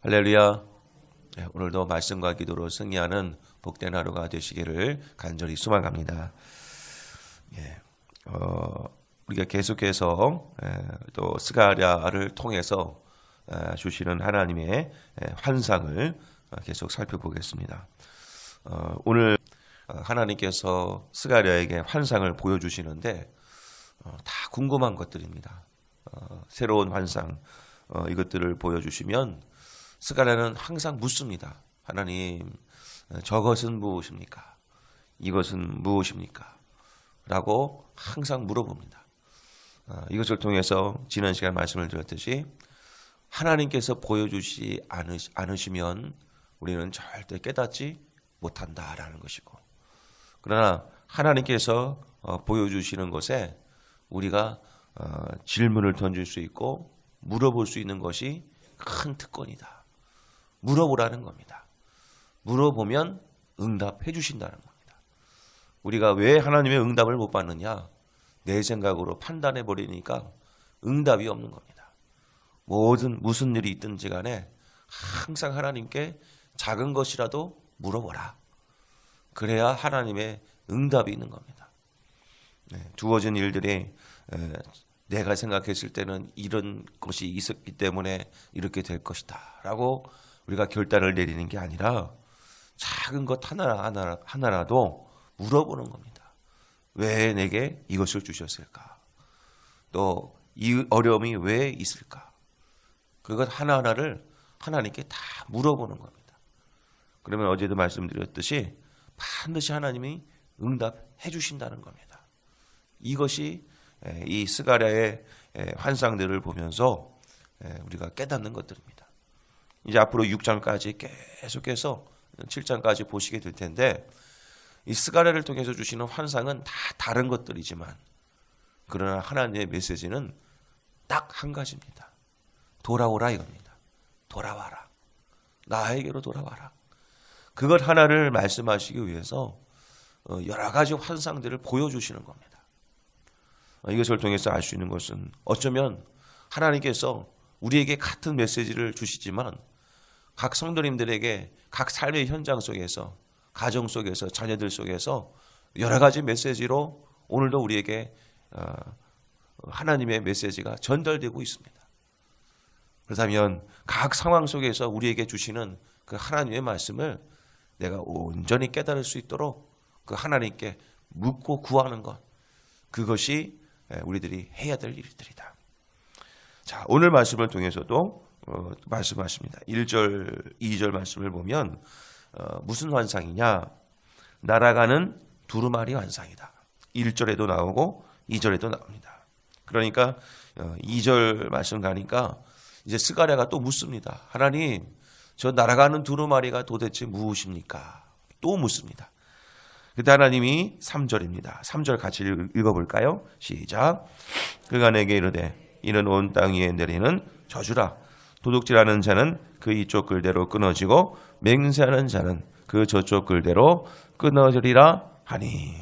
할렐루야. 오늘도 말씀과 기도로 승리하는 복된 하루가 되시기를 간절히 소망합니다. 우리가 계속해서 또 스가랴를 통해서 주시는 하나님의 환상을 계속 살펴보겠습니다. 오늘 하나님께서 스가랴에게 환상을 보여주시는데 다 궁금한 것들입니다. 새로운 환상 이것들을 보여주시면 스가랴는 항상 묻습니다. 하나님, 저것은 무엇입니까? 이것은 무엇입니까? 라고 항상 물어봅니다. 이것을 통해서 지난 시간 말씀을 드렸듯이 하나님께서 보여주시 않으시면 우리는 절대 깨닫지 못한다라는 것이고, 그러나 하나님께서 보여주시는 것에 우리가 질문을 던질 수 있고 물어볼 수 있는 것이 큰 특권이다. 물어보라는 겁니다. 물어보면 응답해 주신다는 겁니다. 우리가 왜 하나님의 응답을 못 받느냐? 내 생각으로 판단해 버리니까 응답이 없는 겁니다. 무슨 일이 있든지 간에 항상 하나님께 작은 것이라도 물어보라. 그래야 하나님의 응답이 있는 겁니다. 주어진 일들이 내가 생각했을 때는 이런 것이 있었기 때문에 이렇게 될 것이다 라고 우리가 결단을 내리는 게 아니라 작은 것 하나라도 물어보는 겁니다. 왜 내게 이것을 주셨을까? 또 이 어려움이 왜 있을까? 그것 하나하나를 하나님께 다 물어보는 겁니다. 그러면 어제도 말씀드렸듯이 반드시 하나님이 응답해 주신다는 겁니다. 이것이 이 스가랴의 환상들을 보면서 우리가 깨닫는 것들입니다. 이제 앞으로 6장까지 계속해서 7장까지 보시게 될 텐데, 이 스가랴를 통해서 주시는 환상은 다 다른 것들이지만 그러나 하나님의 메시지는 딱 한 가지입니다. 돌아오라 이겁니다. 돌아와라. 나에게로 돌아와라. 그것 하나를 말씀하시기 위해서 여러 가지 환상들을 보여주시는 겁니다. 이것을 통해서 알 수 있는 것은 어쩌면 하나님께서 우리에게 같은 메시지를 주시지만 각 성도님들에게 각 삶의 현장 속에서, 가정 속에서, 자녀들 속에서 여러 가지 메시지로 오늘도 우리에게 하나님의 메시지가 전달되고 있습니다. 그렇다면 각 상황 속에서 우리에게 주시는 그 하나님의 말씀을 내가 온전히 깨달을 수 있도록 그 하나님께 묻고 구하는 것, 그것이 우리들이 해야 될 일들이다. 자, 오늘 말씀을 통해서도 말씀하십니다. 1절, 2절 말씀을 보면 무슨 환상이냐? 날아가는 두루마리 환상이다. 1절에도 나오고 2절에도 나옵니다. 그러니까 2절 말씀 가니까 이제 스가랴가 또 묻습니다. 하나님, 저 날아가는 두루마리가 도대체 무엇입니까? 또 묻습니다. 그때 하나님이 3절입니다. 3절 같이 읽어볼까요? 시작. 그가 내게 이르되 이는 온 땅 위에 내리는 저주라. 도둑질하는 자는 그 이쪽 글대로 끊어지고 맹세하는 자는 그 저쪽 글대로 끊어지리라 하니.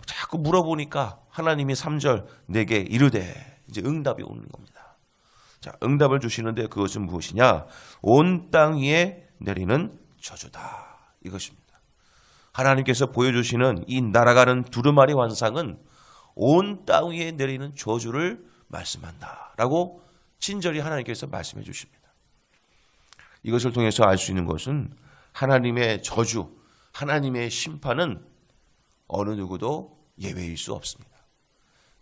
자꾸 물어보니까 하나님이 3절 내게 이르되, 이제 응답이 오는 겁니다. 자, 응답을 주시는데 그것은 무엇이냐? 온 땅 위에 내리는 저주다. 이것입니다. 하나님께서 보여주시는 이 날아가는 두루마리 환상은 온 땅 위에 내리는 저주를 말씀한다 라고 친절히 하나님께서 말씀해 주십니다. 이것을 통해서 알 수 있는 것은 하나님의 저주, 하나님의 심판은 어느 누구도 예외일 수 없습니다.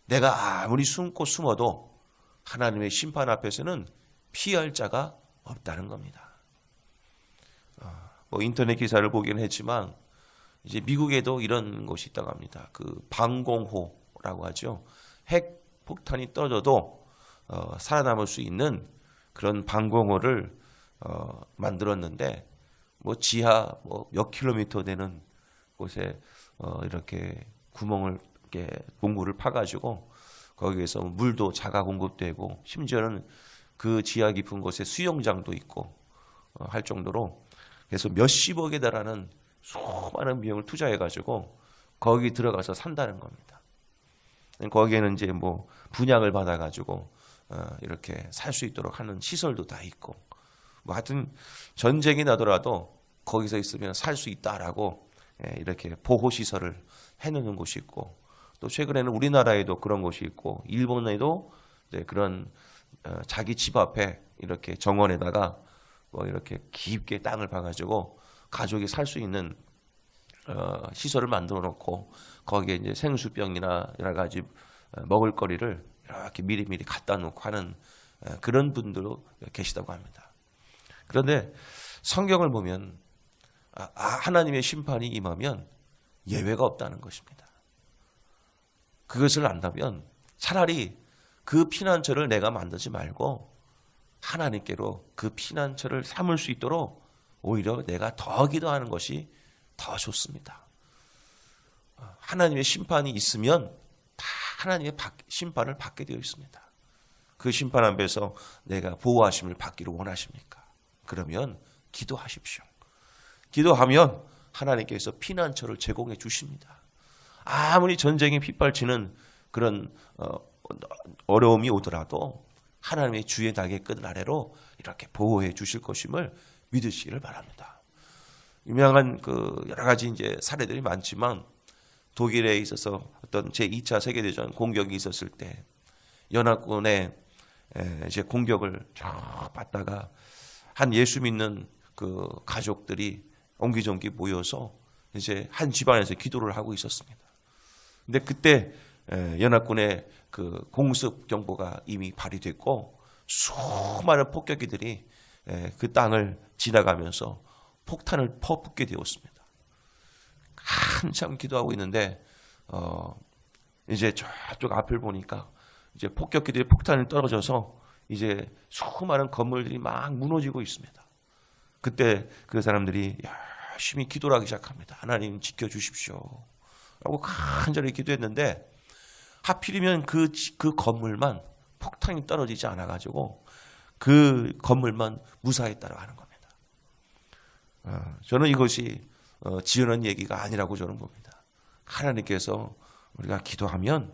내가 아무리 숨고 숨어도 하나님의 심판 앞에서는 피할 자가 없다는 겁니다. 인터넷 기사를 보긴 했지만 이제 미국에도 이런 곳이 있다고 합니다. 그 방공호라고 하죠. 핵 폭탄이 떨어져도 살아남을 수 있는 그런 방공호를 만들었는데, 지하 몇 킬로미터 되는 곳에 이렇게 구멍을 이렇게 동굴을 파가지고 거기에서 물도 자가 공급되고 심지어는 그 지하 깊은 곳에 수영장도 있고 할 정도로, 그래서 몇십억에 달하는 수많은 비용을 투자해가지고 거기 들어가서 산다는 겁니다. 거기에는 이제 분양을 받아가지고 이렇게 살 수 있도록 하는 시설도 다 있고, 뭐 하여튼 전쟁이 나더라도 거기서 있으면 살 수 있다라고 이렇게 보호 시설을 해놓는 곳이 있고, 또 최근에는 우리나라에도 그런 곳이 있고, 일본에도 그런 자기 집 앞에 이렇게 정원에다가 뭐 이렇게 깊게 땅을 파가지고 가족이 살 수 있는 시설을 만들어 놓고 거기에 이제 생수병이나 여러 가지 먹을거리를 이렇게 미리미리 갖다 놓고 하는 그런 분들도 계시다고 합니다. 그런데 성경을 보면 하나님의 심판이 임하면 예외가 없다는 것입니다. 그것을 안다면 차라리 그 피난처를 내가 만들지 말고 하나님께로 그 피난처를 삼을 수 있도록 오히려 내가 더 기도하는 것이 더 좋습니다. 하나님의 심판이 있으면 다 하나님의 심판을 받게 되어 있습니다. 그 심판 앞에서 내가 보호하심을 받기를 원하십니까? 그러면 기도하십시오. 기도하면 하나님께서 피난처를 제공해 주십니다. 아무리 전쟁이 빗발치는 그런 어려움이 오더라도 하나님의 주의 날개 끝 아래로 이렇게 보호해 주실 것임을 믿으시기를 바랍니다. 유명한 여러 가지 이제 사례들이 많지만 독일에 있어서 어떤 제2차 세계대전 공격이 있었을 때 연합군의 이제 공격을 쫙 받다가 한 예수 믿는 그 가족들이 옹기종기 모여서 이제 한 집안에서 기도를 하고 있었습니다. 근데 그때 연합군의 그 공습 경보가 이미 발휘됐고 수많은 폭격기들이 그 땅을 지나가면서 폭탄을 퍼붓게 되었습니다. 한참 기도하고 있는데 이제 저쪽 앞을 보니까 이제 폭격기들이 폭탄이 떨어져서 이제 수많은 건물들이 막 무너지고 있습니다. 그때 그 사람들이 열심히 기도를 하기 시작합니다. 하나님 지켜주십시오 라고 간절히 기도했는데 하필이면 그 건물만 폭탄이 떨어지지 않아가지고 그 건물만 무사했다고 하는 겁니다. 저는 이것이 지어낸 얘기가 아니라고 저는 봅니다. 하나님께서 우리가 기도하면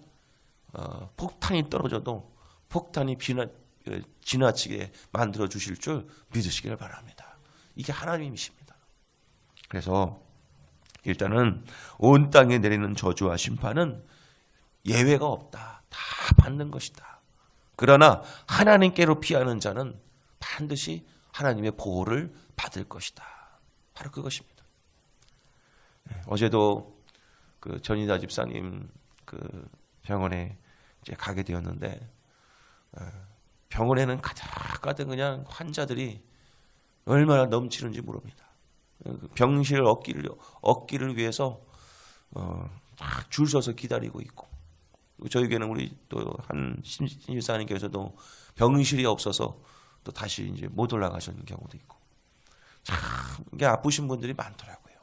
폭탄이 떨어져도 폭탄이 지나치게 만들어 주실 줄 믿으시기를 바랍니다. 이게 하나님이십니다. 그래서 일단은 온 땅에 내리는 저주와 심판은 예외가 없다. 다 받는 것이다. 그러나 하나님께로 피하는 자는 반드시 하나님의 보호를 받을 것이다. 바로 그것입니다. 어제도 그 전희다 집사님 그 병원에 이제 가게 되었는데 병원에는 가득가득 그냥 환자들이 얼마나 넘치는지 모릅니다. 병실 얻기를 위해서 줄 서서 기다리고 있고, 저희 교회는 우리 또 한 신집사님께서도 병실이 없어서 또 다시 이제 못 올라가시는 경우도 있고, 참 이게 아프신 분들이 많더라고요.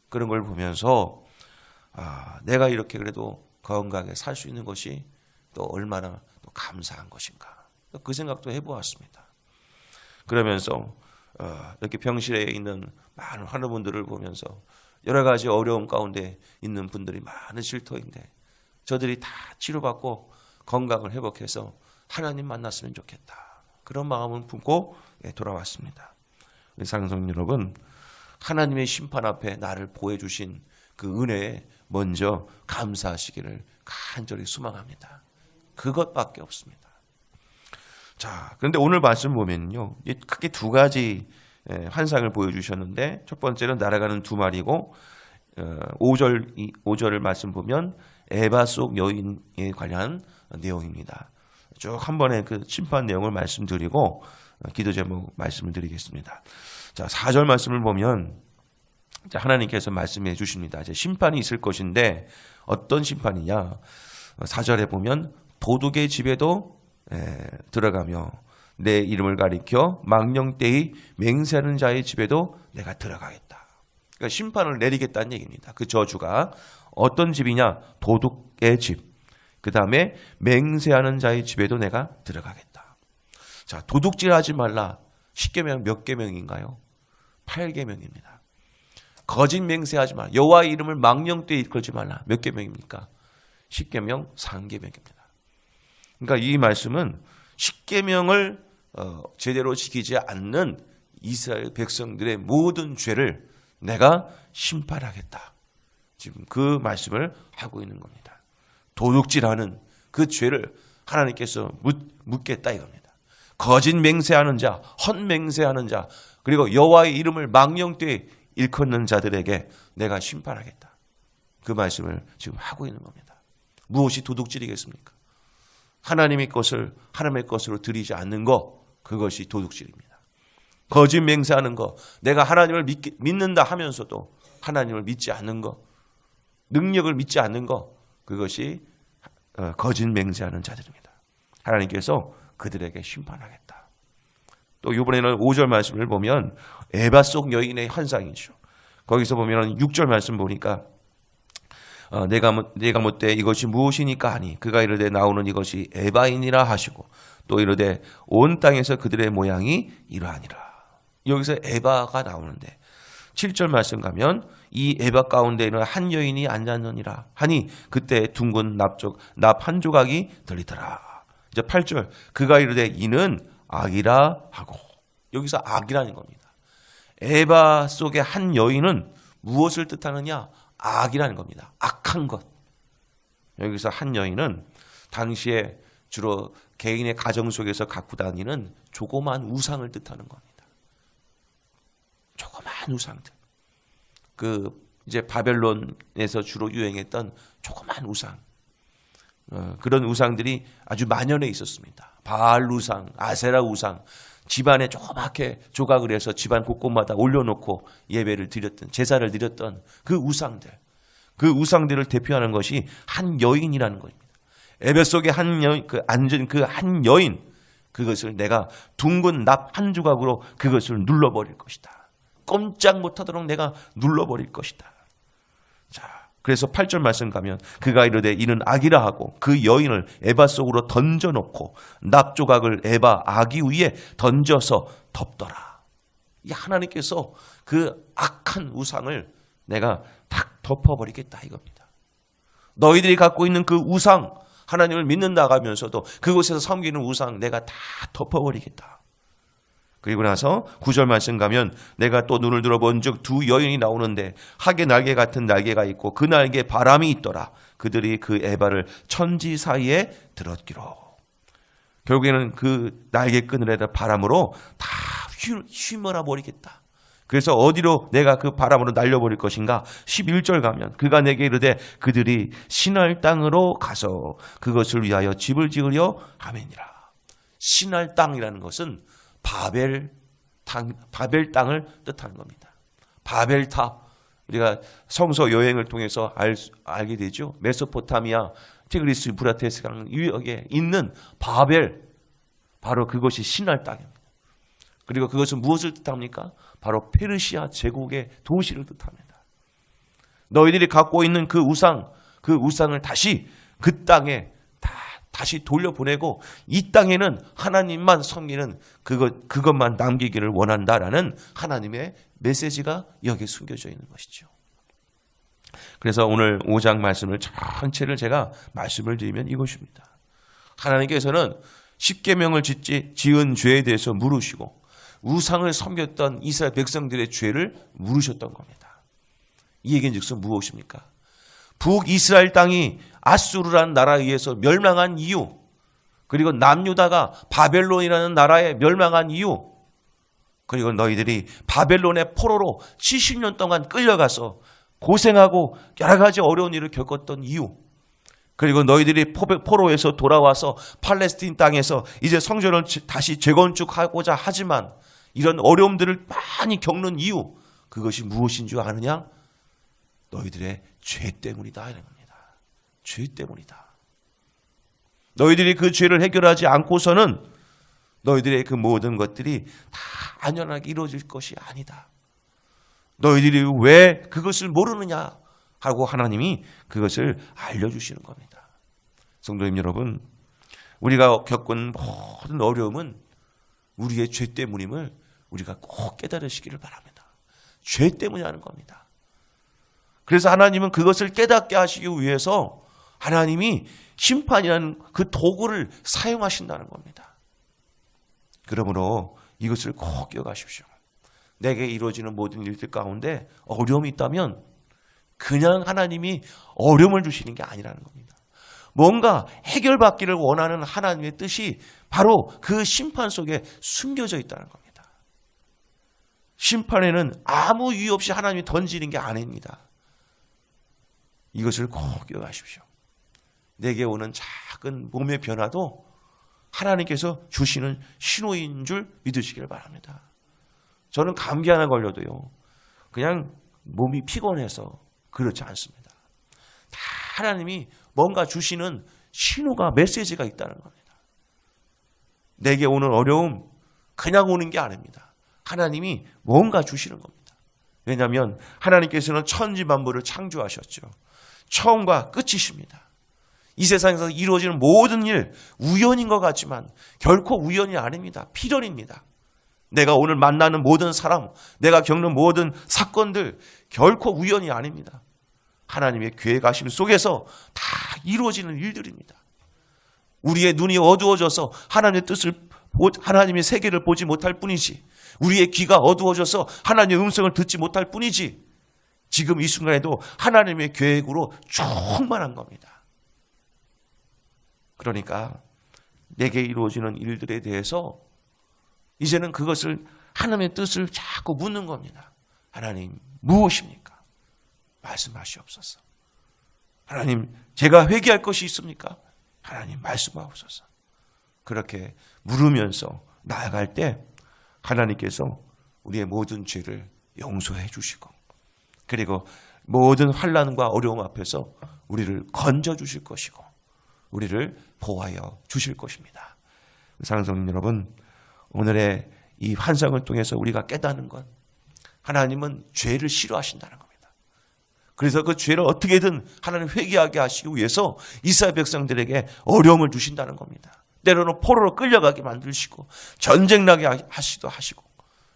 그런 걸 보면서 내가 이렇게 그래도 건강하게 살 수 있는 것이 또 얼마나 또 감사한 것인가, 그 생각도 해보았습니다. 그러면서 이렇게 병실에 있는 많은 환우분들을 보면서 여러 가지 어려움 가운데 있는 분들이 많으실 터인데 저들이 다 치료받고 건강을 회복해서 하나님 만났으면 좋겠다, 그런 마음을 품고 돌아왔습니다. 우리 사랑성도 여러분, 하나님의 심판 앞에 나를 보여주신 그 은혜에 먼저 감사하시기를 간절히 소망합니다. 그것밖에 없습니다. 자, 그런데 오늘 말씀 보면요, 크게 두 가지 환상을 보여주셨는데, 첫 번째는 날아가는 두 마리고, 5절을 말씀 보면 에바 속 여인에 관한 내용입니다. 쭉 한 번에 그 심판 내용을 말씀드리고 기도 제목 말씀을 드리겠습니다. 자, 4절 말씀을 보면 하나님께서 말씀해 주십니다. 이제 심판이 있을 것인데 어떤 심판이냐? 4절에 보면 도둑의 집에도 들어가며 내 이름을 가리켜 망령되이 맹세하는 자의 집에도 내가 들어가겠다. 그러니까 심판을 내리겠다는 얘기입니다. 그 저주가 어떤 집이냐? 도둑의 집. 그 다음에 맹세하는 자의 집에도 내가 들어가겠다. 자, 도둑질하지 말라. 10계명 몇 계명인가요? 8계명입니다. 거짓 맹세하지 말라. 여호와의 이름을 망령되이 일컬지 말라. 몇 계명입니까? 10계명 3계명입니다. 그러니까 이 말씀은 십계명을 제대로 지키지 않는 이스라엘 백성들의 모든 죄를 내가 심판하겠다. 지금 그 말씀을 하고 있는 겁니다. 도둑질하는 그 죄를 하나님께서 묻겠다 이겁니다. 거짓 맹세하는 자, 헛맹세하는 자, 그리고 여호와의 이름을 망령되이 일컫는 자들에게 내가 심판하겠다. 그 말씀을 지금 하고 있는 겁니다. 무엇이 도둑질이겠습니까? 하나님의 것을 하나님의 것으로 드리지 않는 것, 그것이 도둑질입니다. 거짓 맹세하는 것, 내가 하나님을 믿는다 하면서도 하나님을 믿지 않는 것, 능력을 믿지 않는 것, 그것이 거짓 맹세하는 자들입니다. 하나님께서 그들에게 심판하겠다. 또 이번에는 5절 말씀을 보면 에바 속 여인의 환상이죠. 거기서 보면 6절 말씀 보니까 내가 묻되 이것이 무엇이니까 하니 그가 이르되 나오는 이것이 에바이니라 하시고 또 이르되 온 땅에서 그들의 모양이 이러하니라. 여기서 에바가 나오는데 7절 말씀 가면 이 에바 가운데에는 한 여인이 앉았느니라 하니 그때 둥근 납 한 조각이 들리더라. 이제 8절 그가 이르되 이는 악이라 하고, 여기서 악이라는 겁니다. 에바 속의 한 여인은 무엇을 뜻하느냐? 악이라는 겁니다. 악한 것. 여기서 한 여인은 당시에 주로 개인의 가정 속에서 갖고 다니는 조그만 우상을 뜻하는 겁니다. 조그만 우상들. 이제 바벨론에서 주로 유행했던 조그만 우상. 그런 우상들이 아주 만연해 있었습니다. 바알 우상, 아세라 우상, 집안에 조그맣게 조각을 해서 집안 곳곳마다 올려놓고 예배를 드렸던, 제사를 드렸던 그 우상들, 그 우상들을 대표하는 것이 한 여인이라는 겁니다. 에베 속에 한 여인, 앉은 그 한 여인, 그것을 내가 둥근 납 한 조각으로 그것을 눌러버릴 것이다. 꼼짝 못하도록 내가 눌러버릴 것이다. 자, 그래서 8절 말씀 가면 그가 이르되 이는 악이라 하고 그 여인을 에바 속으로 던져놓고 납조각을 에바 아기 위에 던져서 덮더라. 이 하나님께서 그 악한 우상을 내가 탁 덮어버리겠다 이겁니다. 너희들이 갖고 있는 그 우상, 하나님을 믿는다 하면서도 그곳에서 섬기는 우상 내가 다 덮어버리겠다. 그리고 나서 9절 말씀 가면 내가 또 눈을 들어본 즉 두 여인이 나오는데 하계 날개 같은 날개가 있고 그 날개에 바람이 있더라. 그들이 그 에바를 천지 사이에 들었기로. 결국에는 그 날개끈을 바람으로 다 휘몰아 버리겠다. 그래서 어디로 내가 그 바람으로 날려버릴 것인가? 11절 가면 그가 내게 이르되 그들이 신할 땅으로 가서 그것을 위하여 집을 지으려 하매니라. 신할 땅이라는 것은 바벨 땅을 뜻하는 겁니다. 바벨탑, 우리가 성서 여행을 통해서 알게 되죠. 메소포타미아, 티그리스 유프라테스 유역에 있는 바벨, 바로 그것이 신할 땅입니다. 그리고 그것은 무엇을 뜻합니까? 바로 페르시아 제국의 도시를 뜻합니다. 너희들이 갖고 있는 그 우상을 다시 그 땅에 다시 돌려보내고 이 땅에는 하나님만 섬기는 그것만 남기기를 원한다라는 하나님의 메시지가 여기에 숨겨져 있는 것이죠. 그래서 오늘 5장 말씀을 전체를 제가 말씀을 드리면 이것입니다. 하나님께서는 십계명을 지은 죄에 대해서 물으시고 우상을 섬겼던 이스라엘 백성들의 죄를 물으셨던 겁니다. 이 얘기는 즉슨 무엇입니까? 북이스라엘 땅이 아수르라는 나라에 의해서 멸망한 이유, 그리고 남유다가 바벨론이라는 나라에 멸망한 이유, 그리고 너희들이 바벨론의 포로로 70년 동안 끌려가서 고생하고 여러 가지 어려운 일을 겪었던 이유, 그리고 너희들이 포로에서 돌아와서 팔레스틴 땅에서 이제 성전을 다시 재건축하고자 하지만 이런 어려움들을 많이 겪는 이유, 그것이 무엇인 줄 아느냐? 너희들의 죄 때문이다 이런 겁니다. 죄 때문이다. 너희들이 그 죄를 해결하지 않고서는 너희들의 그 모든 것들이 다 안전하게 이루어질 것이 아니다. 너희들이 왜 그것을 모르느냐 하고 하나님이 그것을 알려주시는 겁니다. 성도님 여러분, 우리가 겪은 모든 어려움은 우리의 죄 때문임을 우리가 꼭 깨달으시기를 바랍니다. 죄 때문이라는 겁니다. 그래서 하나님은 그것을 깨닫게 하시기 위해서 하나님이 심판이라는 그 도구를 사용하신다는 겁니다. 그러므로 이것을 꼭 기억하십시오. 내게 이루어지는 모든 일들 가운데 어려움이 있다면 그냥 하나님이 어려움을 주시는 게 아니라는 겁니다. 뭔가 해결받기를 원하는 하나님의 뜻이 바로 그 심판 속에 숨겨져 있다는 겁니다. 심판에는 아무 이유 없이 하나님이 던지는 게 아닙니다. 이것을 꼭 기억하십시오. 내게 오는 작은 몸의 변화도 하나님께서 주시는 신호인 줄 믿으시길 바랍니다. 저는 감기 하나 걸려도요, 그냥 몸이 피곤해서 그렇지 않습니다. 다 하나님이 뭔가 주시는 신호가, 메시지가 있다는 겁니다. 내게 오는 어려움 그냥 오는 게 아닙니다. 하나님이 뭔가 주시는 겁니다. 왜냐하면 하나님께서는 천지 만물을 창조하셨죠. 처음과 끝이십니다. 이 세상에서 이루어지는 모든 일 우연인 것 같지만 결코 우연이 아닙니다. 필연입니다. 내가 오늘 만나는 모든 사람, 내가 겪는 모든 사건들 결코 우연이 아닙니다. 하나님의 계획하심 속에서 다 이루어지는 일들입니다. 우리의 눈이 어두워져서 하나님의 뜻을, 하나님의 세계를 보지 못할 뿐이지, 우리의 귀가 어두워져서 하나님의 음성을 듣지 못할 뿐이지, 지금 이 순간에도 하나님의 계획으로 충만한 겁니다. 그러니까 내게 이루어지는 일들에 대해서 이제는 그것을, 하나님의 뜻을 자꾸 묻는 겁니다. 하나님 무엇입니까? 말씀하시옵소서. 하나님 제가 회개할 것이 있습니까? 하나님 말씀하옵소서. 그렇게 물으면서 나아갈 때 하나님께서 우리의 모든 죄를 용서해 주시고, 그리고 모든 환난과 어려움 앞에서 우리를 건져 주실 것이고 우리를 보호하여 주실 것입니다. 사랑하는 성도 여러분, 오늘의 이 환상을 통해서 우리가 깨닫는 건 하나님은 죄를 싫어하신다는 겁니다. 그래서 그 죄를 어떻게든 하나님 회개하게 하시기 위해서 이스라엘 백성들에게 어려움을 주신다는 겁니다. 때로는 포로로 끌려가게 만드시고 전쟁 나게 하시기도 하시고,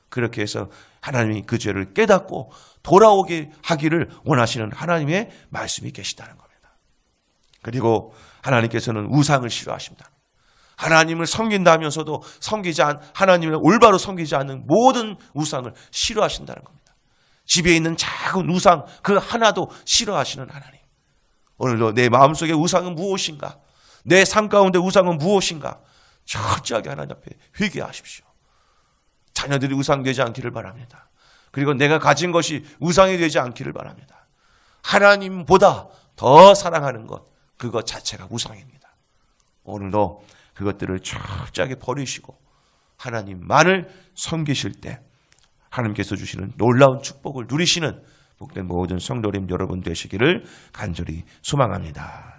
그렇게 해서 하나님이 그 죄를 깨닫고 돌아오게 하기를 원하시는 하나님의 말씀이 계시다는 겁니다. 그리고 하나님께서는 우상을 싫어하십니다. 하나님을 섬긴다면서도 하나님을 올바로 섬기지 않는 모든 우상을 싫어하신다는 겁니다. 집에 있는 작은 우상 그 하나도 싫어하시는 하나님. 오늘도 내 마음속의 우상은 무엇인가? 내 삶 가운데 우상은 무엇인가? 철저하게 하나님 앞에 회개하십시오. 자녀들이 우상되지 않기를 바랍니다. 그리고 내가 가진 것이 우상이 되지 않기를 바랍니다. 하나님보다 더 사랑하는 것, 그것 자체가 우상입니다. 오늘도 그것들을 철저하게 버리시고 하나님만을 섬기실 때 하나님께서 주시는 놀라운 축복을 누리시는 복된 모든 성도님 여러분 되시기를 간절히 소망합니다.